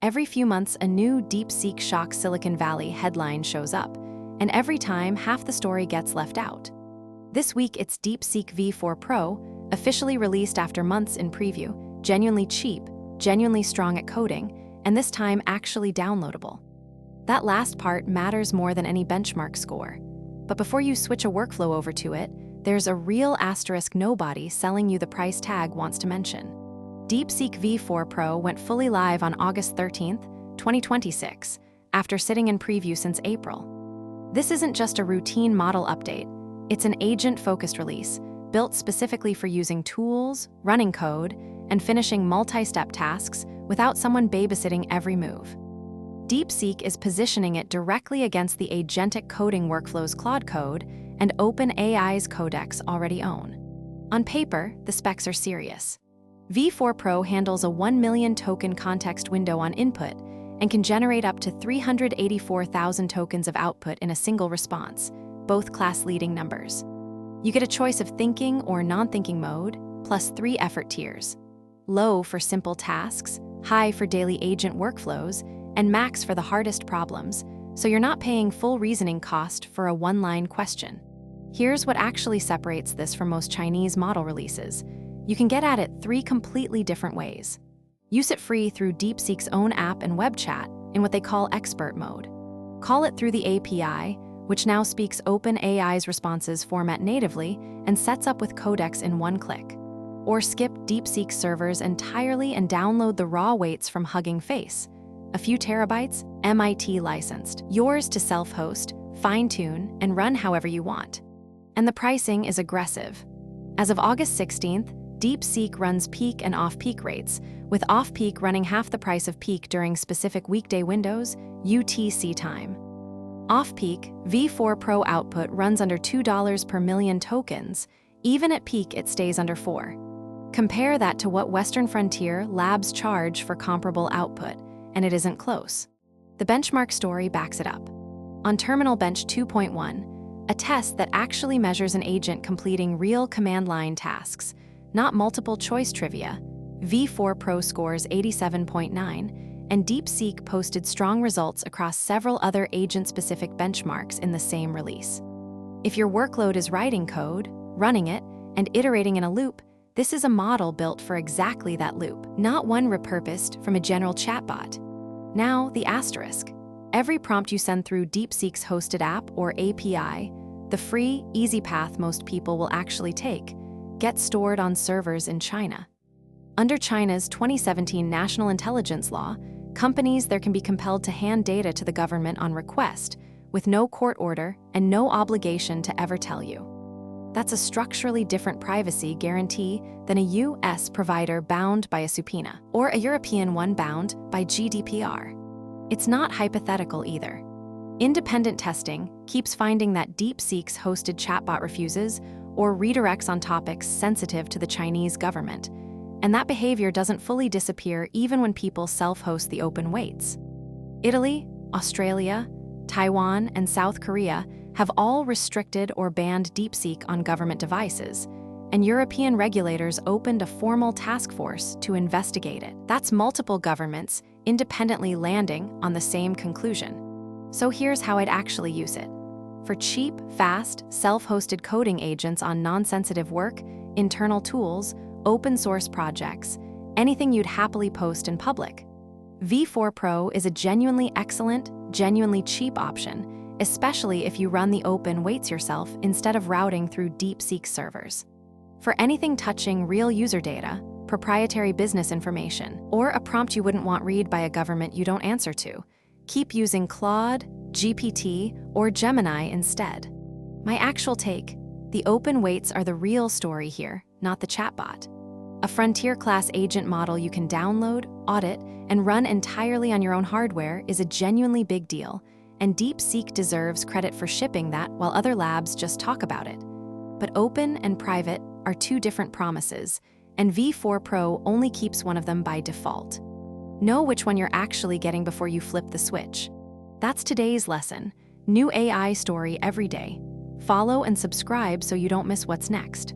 Every few months, a new DeepSeek shocks Silicon Valley headline shows up, and every time, half the story gets left out. This week, it's DeepSeek V4 Pro, officially released after months in preview, genuinely cheap, genuinely strong at coding, and this time actually downloadable. That last part matters more than any benchmark score. But before you switch a workflow over to it, there's a real asterisk nobody selling you the price tag wants to mention. DeepSeek V4 Pro went fully live on August 13th, 2026, after sitting in preview since April. This isn't just a routine model update, it's an agent-focused release, built specifically for using tools, running code, and finishing multi-step tasks without someone babysitting every move. DeepSeek is positioning it directly against the agentic coding workflows Claude Code and OpenAI's codecs already own. On paper, the specs are serious. V4 Pro handles a 1 million token context window on input and can generate up to 384,000 tokens of output in a single response, both class-leading numbers. You get a choice of thinking or non-thinking mode, plus 3 effort tiers: low for simple tasks, high for daily agent workflows, and max for the hardest problems, so you're not paying full reasoning cost for a one-line question. Here's what actually separates this from most Chinese model releases. You can get at it 3 completely different ways. Use it free through DeepSeek's own app and web chat in what they call expert mode. Call it through the API, which now speaks OpenAI's responses format natively and sets up with codecs in one click. Or skip DeepSeek servers entirely and download the raw weights from Hugging Face. A few terabytes, MIT licensed, yours to self-host, fine-tune, and run however you want. And the pricing is aggressive. As of August 16th, DeepSeek runs peak and off-peak rates, with off-peak running half the price of peak during specific weekday windows, UTC time. Off-peak, V4 Pro output runs under $2 per million tokens. Even at peak, it stays under 4. Compare that to what Western Frontier labs charge for comparable output, and it isn't close. The benchmark story backs it up. On Terminal Bench 2.1, a test that actually measures an agent completing real command line tasks, not multiple choice trivia, V4 Pro scores 87.9, and DeepSeek posted strong results across several other agent-specific benchmarks in the same release. If your workload is writing code, running it, and iterating in a loop, this is a model built for exactly that loop, not one repurposed from a general chatbot. Now, the asterisk. Every prompt you send through DeepSeek's hosted app or API, the free, easy path most people will actually take, gets stored on servers in China. Under China's 2017 National Intelligence Law, companies there can be compelled to hand data to the government on request, with no court order and no obligation to ever tell you. That's a structurally different privacy guarantee than a US provider bound by a subpoena, or a European one bound by GDPR. It's not hypothetical either. Independent testing keeps finding that DeepSeek's hosted chatbot refuses or redirects on topics sensitive to the Chinese government, and that behavior doesn't fully disappear even when people self-host the open weights. Italy, Australia, Taiwan, and South Korea have all restricted or banned DeepSeek on government devices, and European regulators opened a formal task force to investigate it. That's multiple governments independently landing on the same conclusion. So here's how I'd actually use it. For cheap, fast, self-hosted coding agents on non-sensitive work, internal tools, open-source projects, anything you'd happily post in public, V4 Pro is a genuinely excellent, genuinely cheap option, especially if you run the open weights yourself instead of routing through DeepSeek servers. For anything touching real user data, proprietary business information, or a prompt you wouldn't want read by a government you don't answer to, keep using Claude, GPT, or Gemini instead. My actual take: the open weights are the real story here, not the chatbot. A frontier-class agent model you can download, audit, and run entirely on your own hardware is a genuinely big deal, and DeepSeek deserves credit for shipping that while other labs just talk about it. But open and private are 2 different promises, and V4 Pro only keeps one of them by default. Know which one you're actually getting before you flip the switch. That's today's lesson. New AI story every day. Follow and subscribe so you don't miss what's next.